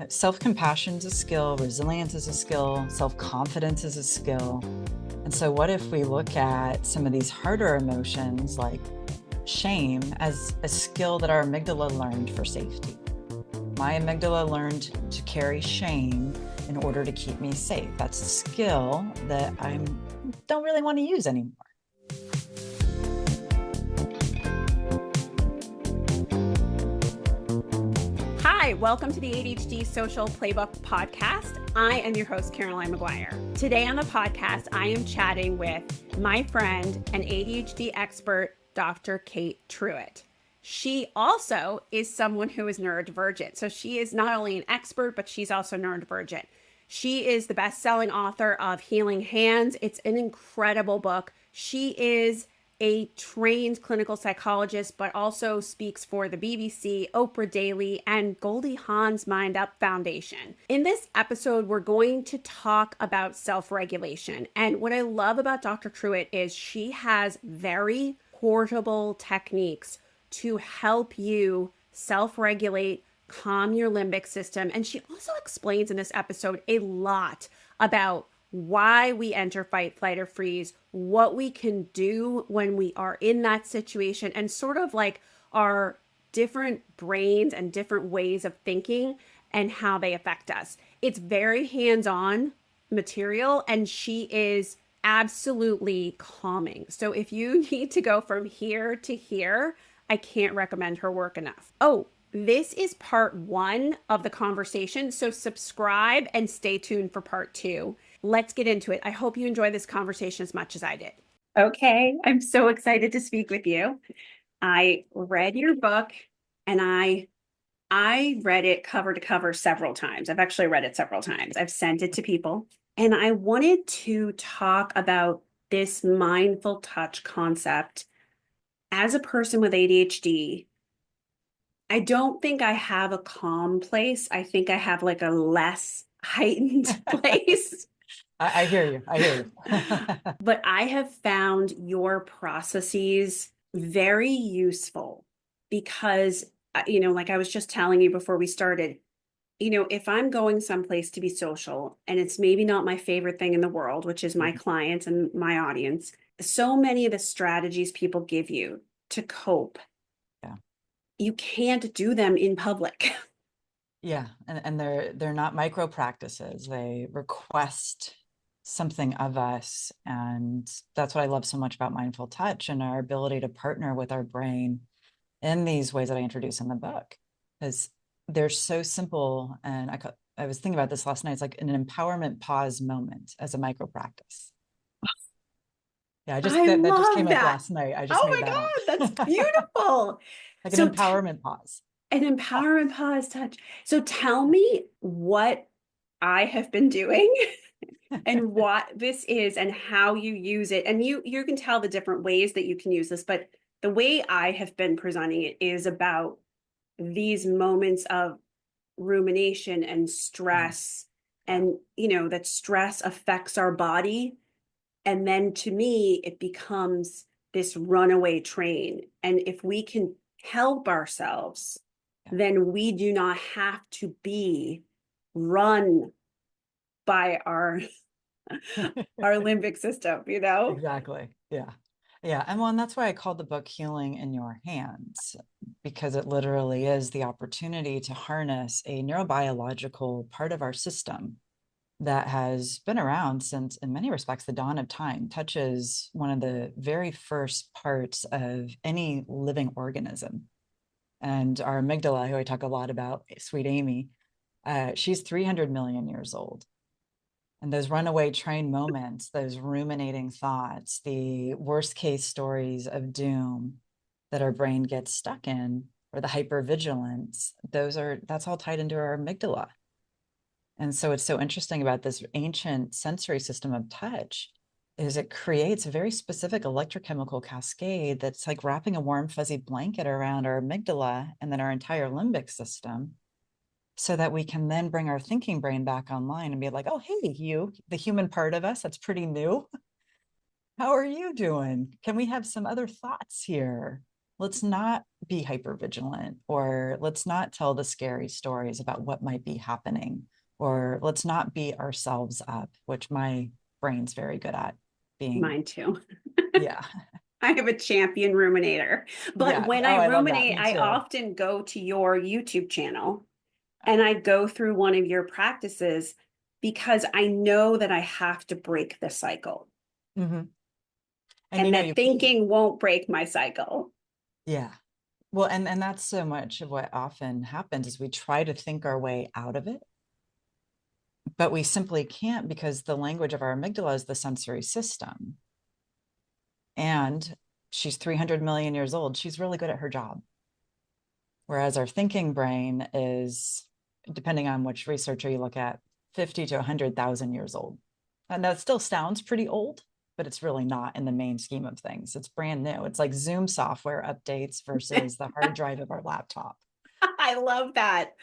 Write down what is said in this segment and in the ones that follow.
Self-compassion is a skill, resilience is a skill, self-confidence is a skill. And so what if we look at some of these harder emotions like shame as a skill that our amygdala learned for safety? My amygdala learned to carry shame in order to keep me safe. That's a skill that I don't really want to use anymore. Hi, welcome to the ADHD Social Playbook Podcast. I am your host, Caroline Maguire. Today on the podcast, I am chatting with my friend and ADHD expert, Dr. Kate Truitt. She also is someone who is neurodivergent. So she is not only an expert, but she's also neurodivergent. She is the best-selling author of Healing Hands. It's an incredible book. She is a trained clinical psychologist, but also speaks for the BBC, Oprah Daily, and Goldie Hawn's Mind Up Foundation. In this episode, we're going to talk about self-regulation. And what I love about Dr. Truitt is she has very portable techniques to help you self-regulate, calm your limbic system. And she also explains in this episode a lot about why we enter fight, flight, or freeze, what we can do when we are in that situation, and sort of like our different brains and different ways of thinking and how they affect us. It's very hands-on material, and she is absolutely calming. So if you need to go from here to here, I can't recommend her work enough. Oh, this is part one of the conversation, so subscribe and stay tuned for part two. Let's get into it. I hope you enjoy this conversation as much as I did. Okay, I'm so excited to speak with you. I read your book and I read it cover to cover several times. I've actually read it several times. I've sent it to people, and I wanted to talk about this mindful touch concept. As a person with ADHD, I don't think I have a calm place. I think I have like a less heightened place. I hear you. I hear you. But I have found your processes very useful because, like I was just telling you before we started, if I'm going someplace to be social and it's maybe not my favorite thing in the world, which is my clients and my audience, so many of the strategies people give you to cope, you can't do them in public. Yeah, and they're not micro practices. They request something of us, and that's what I love so much about mindful touch and our ability to partner with our brain in these ways that I introduce in the book, because they're so simple. And I was thinking about this last night. It's like an empowerment pause moment as a micro practice. Yeah, I that just love came up that. last night. I just Oh made my that up. God, that's beautiful. Like an So empowerment pause. an empowerment pause touch. So tell me what I have been doing and what this is and how you use it. And you can tell the different ways that you can use this, but the way I have been presenting it is about these moments of rumination and stress, and that stress affects our body. And then to me, it becomes this runaway train. And if we can help ourselves, then we do not have to be run by our limbic system, Exactly. Yeah. Yeah. And that's why I called the book Healing in Your Hands, because it literally is the opportunity to harness a neurobiological part of our system that has been around since, in many respects, the dawn of time. Touch is one of the very first parts of any living organism. And our amygdala, who I talk a lot about, sweet Amy, she's 300 million years old. And those runaway train moments, those ruminating thoughts, the worst case stories of doom that our brain gets stuck in, or the hypervigilance, that's all tied into our amygdala. And so it's so interesting about this ancient sensory system of touch is it creates a very specific electrochemical cascade that's like wrapping a warm, fuzzy blanket around our amygdala and then our entire limbic system, so that we can then bring our thinking brain back online and be like, oh, hey, you, the human part of us, that's pretty new. How are you doing? Can we have some other thoughts here? let's not be hypervigilant, or let's not tell the scary stories about what might be happening, or let's not beat ourselves up, which my brain's very good at being. Mine too. Yeah. I have a champion ruminator. But Yeah. when Oh, I I love that. ruminate, Me I too. often go to your YouTube channel and I go through one of your practices because I know that I have to break the cycle Hmm. And and you that thinking won't break my cycle. yeah. Well, and that's so much of what often happens is we try to think our way out of it, but we simply can't, because the language of our amygdala is the sensory system. And she's 300 million years old. She's really good at her job. Whereas our thinking brain is, depending on which researcher you look at, 50 to 100,000 years old. And that still sounds pretty old, but it's really not in the main scheme of things. It's brand new. It's like Zoom software updates versus the hard drive of our laptop. I love that.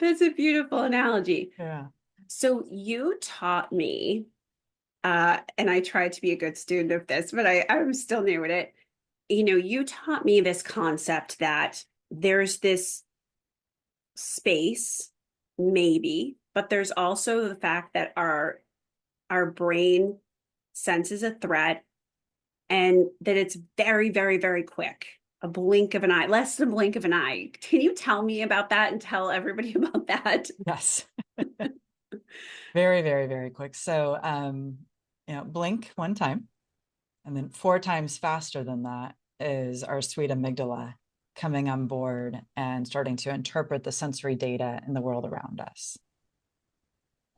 That's a beautiful analogy. Yeah. So you taught me, and I tried to be a good student of this, but I'm still new at it. You taught me this concept that there's this space, maybe, but there's also the fact that our brain senses a threat and that it's very, very, very quick. A blink of an eye, less than a blink of an eye. Can you tell me about that and tell everybody about that? Yes. Very, very, very quick. So, blink one time, and then 4 times faster than that is our sweet amygdala coming on board and starting to interpret the sensory data in the world around us.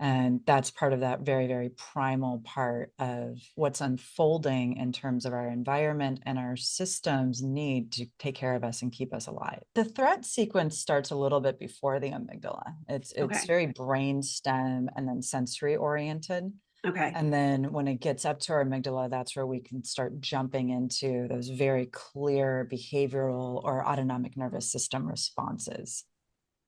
And that's part of that very, very primal part of what's unfolding in terms of our environment and our system's need to take care of us and keep us alive. The threat sequence starts a little bit before the amygdala. It's Okay. very brain stem and then sensory oriented. Okay. And then when it gets up to our amygdala, that's where we can start jumping into those very clear behavioral or autonomic nervous system responses.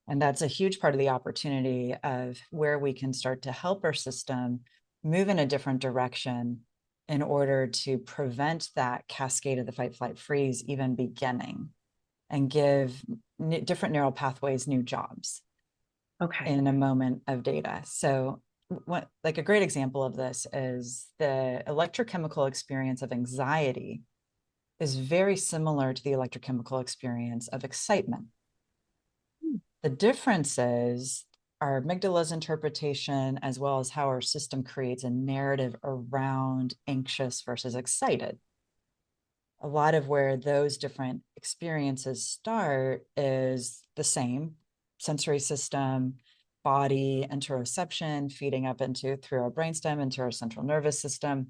And that's a huge part of the opportunity of where we can start to help our system move in a different direction in order to prevent that cascade of the fight, flight, freeze even beginning, and give different neural pathways new jobs Okay. in a moment of data. So like a great example of this is the electrochemical experience of anxiety is very similar to the electrochemical experience of excitement. The difference is our amygdala's interpretation, as well as how our system creates a narrative around anxious versus excited. A lot of where those different experiences start is the same sensory system, body, interoception, feeding up into through our brainstem into our central nervous system.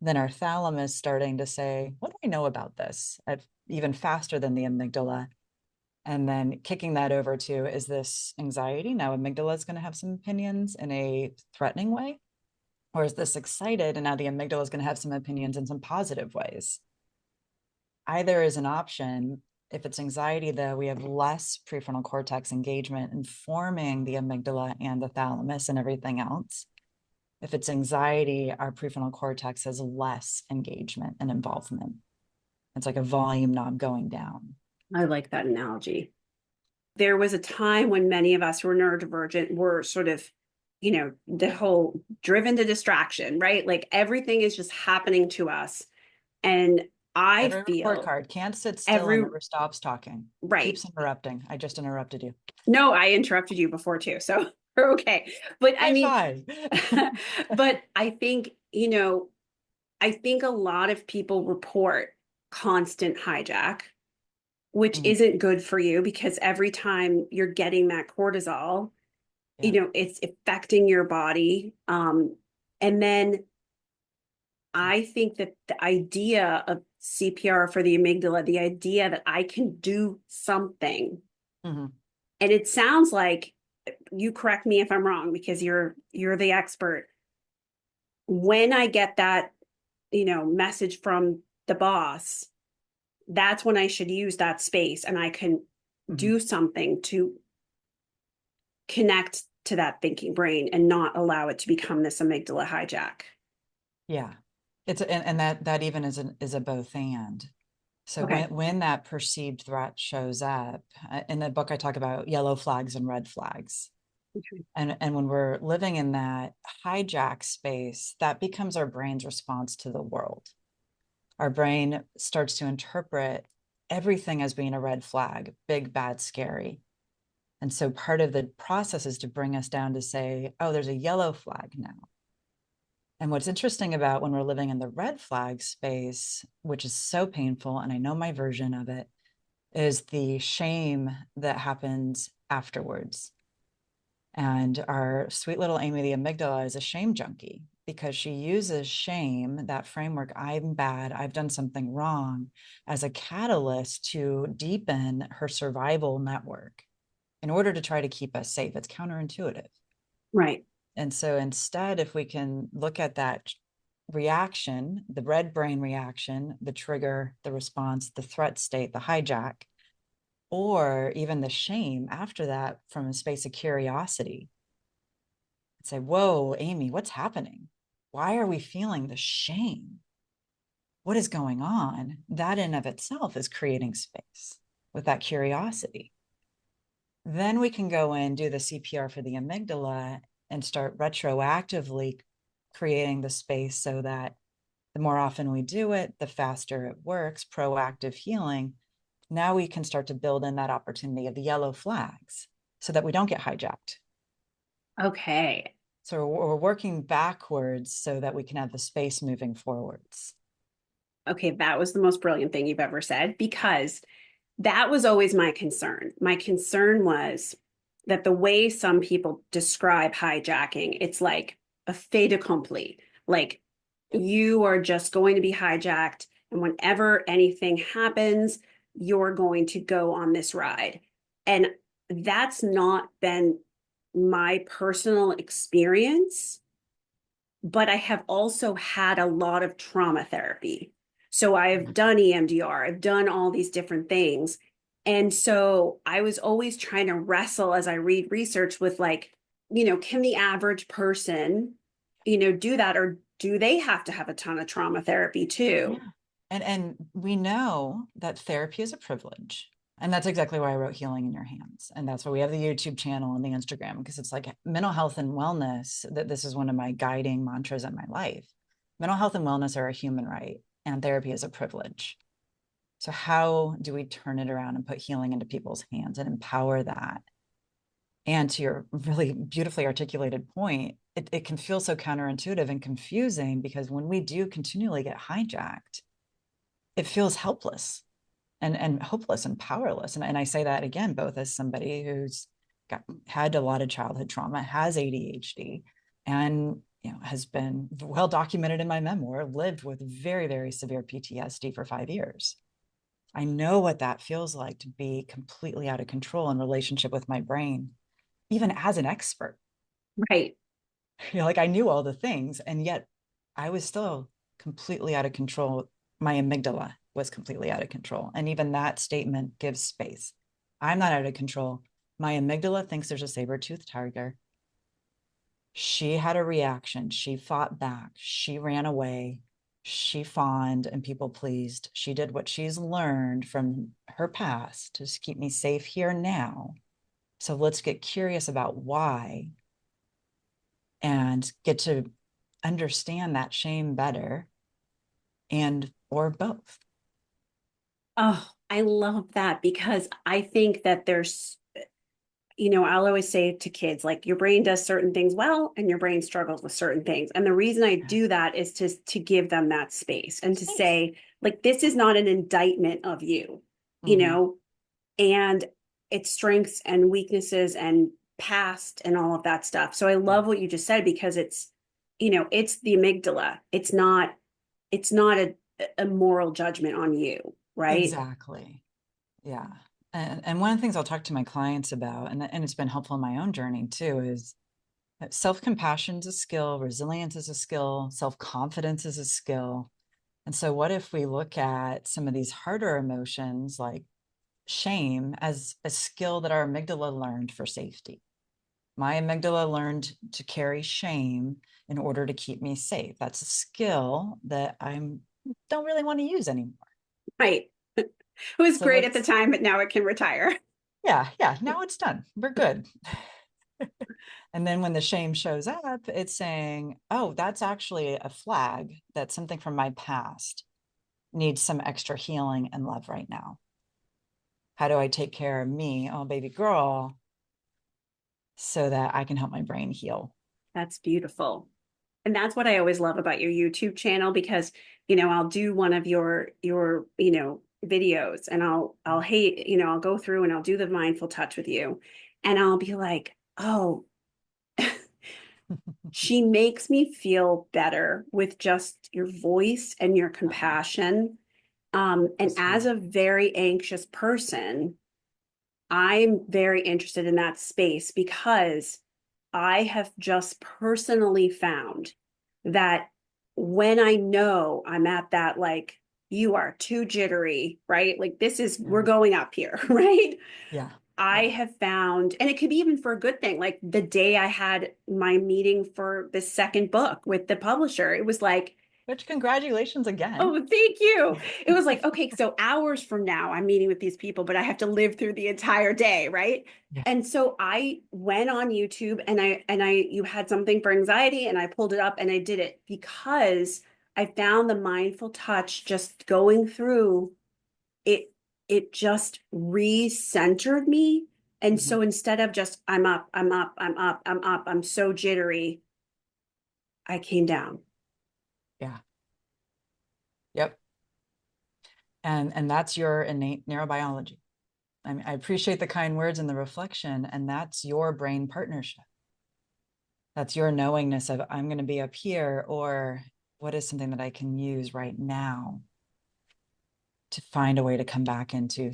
Then our thalamus starting to say, what do I know about this? Even faster than the amygdala. And then kicking that over to, is this anxiety? Now amygdala is going to have some opinions in a threatening way. Or is this excited? And now the amygdala is going to have some opinions in some positive ways. Either is an option. If it's anxiety, though, we have less prefrontal cortex engagement informing the amygdala and the thalamus and everything else. If it's anxiety, our prefrontal cortex has less engagement and involvement. It's like a volume knob going down. I like that analogy. There was a time when many of us who were neurodivergent were sort of, the whole driven to distraction, right? Like everything is just happening to us. And I Every report feel card can't sit still and every, never stops talking. right. Keeps interrupting. I just interrupted you. No, I interrupted you before too. So we're okay. But I High mean, five. but I think, I think a lot of people report constant hijack, which Mhm. isn't good for you because every time you're getting that cortisol, Yeah. it's affecting your body. And then I think that the idea of CPR for the amygdala, the idea that I can do something, Mhm. and it sounds like, you correct me if I'm wrong because you're the expert. When I get that, message from the boss, that's when I should use that space and I can Mhm. do something to connect to that thinking brain and not allow it to become this amygdala hijack. Yeah. And that even is a both and. So Okay. when that perceived threat shows up, in the book I talk about yellow flags and red flags. Okay. And when we're living in that hijack space, that becomes our brain's response to the world. Our brain starts to interpret everything as being a red flag, big, bad, scary. And so part of the process is to bring us down to say, oh, there's a yellow flag now. And what's interesting about when we're living in the red flag space, which is so painful, and I know my version of it, is the shame that happens afterwards. And our sweet little Amy, the amygdala, is a shame junkie because she uses shame, that framework, I'm bad, I've done something wrong, as a catalyst to deepen her survival network in order to try to keep us safe. It's counterintuitive. Right. And so instead, if we can look at that reaction, the red brain reaction, the trigger, the response, the threat state, the hijack, or even the shame after that from a space of curiosity, say, whoa, Amy, what's happening? Why are we feeling the shame? What is going on? That in of itself is creating space with that curiosity. Then we can go in, do the CPR for the amygdala and start retroactively creating the space so that the more often we do it, the faster it works, proactive healing. Now we can start to build in that opportunity of the yellow flags so that we don't get hijacked. Okay. So we're working backwards so that we can have the space moving forwards. Okay. That was the most brilliant thing you've ever said, because that was always my concern. My concern was that the way some people describe hijacking, it's like a fait accompli. Like you are just going to be hijacked. And whenever anything happens, you're going to go on this ride. And that's not been my personal experience, but I have also had a lot of trauma therapy. So I've done EMDR, I've done all these different things. And so I was always trying to wrestle as I read research with like, can the average person, do that, or do they have to have a ton of trauma therapy Yeah. too? And we know that therapy is a privilege. And that's exactly why I wrote Healing in Your Hands. And that's why we have the YouTube channel and the Instagram, because it's like mental health and wellness, that this is one of my guiding mantras in my life. Mental health and wellness are a human right, and therapy is a privilege. So how do we turn it around and put healing into people's hands and empower that? And to your really beautifully articulated point, it can feel so counterintuitive and confusing because when we do continually get hijacked, it feels helpless and hopeless and powerless. And I say that again, both as somebody who's had a lot of childhood trauma, has ADHD, and has been well documented in my memoir, lived with very, very severe PTSD for 5 years. I know what that feels like to be completely out of control in relationship with my brain, even as an expert. Right. Like I knew all the things, and yet I was still completely out of control. My amygdala was completely out of control. And even that statement gives space. I'm not out of control. My amygdala thinks there's a saber-toothed tiger. She had a reaction. She fought back. She ran away. She fawned and people pleased. She did what she's learned from her past to keep me safe here now. So let's get curious about why and get to understand that shame better, and or both. Oh, I love that, because I think that there's, I'll always say to kids, like, your brain does certain things well and your brain struggles with certain things. And the reason I do that is to give them that space and to Space. say, like, this is not an indictment of you, you Mm-hmm. know, and its strengths and weaknesses and past and all of that stuff. So I Yeah, love what you just said, because it's the amygdala. It's not a moral judgment on you, right? exactly. Yeah. And one of the things I'll talk to my clients about, and it's been helpful in my own journey too, is that self-compassion is a skill, resilience is a skill, self-confidence is a skill. And so what if we look at some of these harder emotions like shame as a skill that our amygdala learned for safety? My amygdala learned to carry shame in order to keep me safe. That's a skill that I don't really want to use anymore. Right. It was So great at the let's, time, but now it can retire. yeah, yeah, now it's done. We're good. And then when the shame shows up, it's saying, oh, that's actually a flag that something from my past needs some extra healing and love right now. How do I take care of me, oh, baby girl, so that I can help my brain heal? That's beautiful. And that's what I always love about your YouTube channel because, I'll do one of your videos and I'll go through and I'll do the mindful touch with you. And I'll be like, oh, she makes me feel better with just your voice and your Oh, compassion. so And as sweet. a very anxious person, I'm very interested in that space because I have just personally found that when I know I'm at that, like, you are too jittery, right? Like, we're Yeah. going up here, right? Yeah. I Yeah. have found, and it could be even for a good thing, like the day I had my meeting for the second book with the publisher, it was like, Which congratulations again. oh, thank you. It was like, okay, so hours from now, I'm meeting with these people, but I have to live through the entire day, right? Yeah. And so I went on YouTube you had something for anxiety and I pulled it up and I did it because I found the mindful touch just going through it, it just re-centered me. And Mhm. so instead of just I'm up, I'm up, I'm up, I'm up, I'm so jittery, I came down. Yeah. Yep. And that's your innate neurobiology. I mean, I appreciate the kind words and the reflection, and that's your brain partnership. That's your knowingness of I'm going to be up here, or what is something that I can use right now to find a way to come back into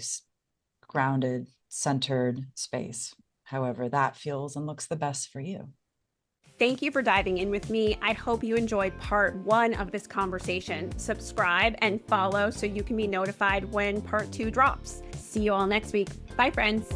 grounded, centered space, however that feels and looks the best for you. Thank you for diving in with me. I hope you enjoyed part 1 of this conversation. Subscribe and follow so you can be notified when part 2 drops. See you all next week. Bye, friends.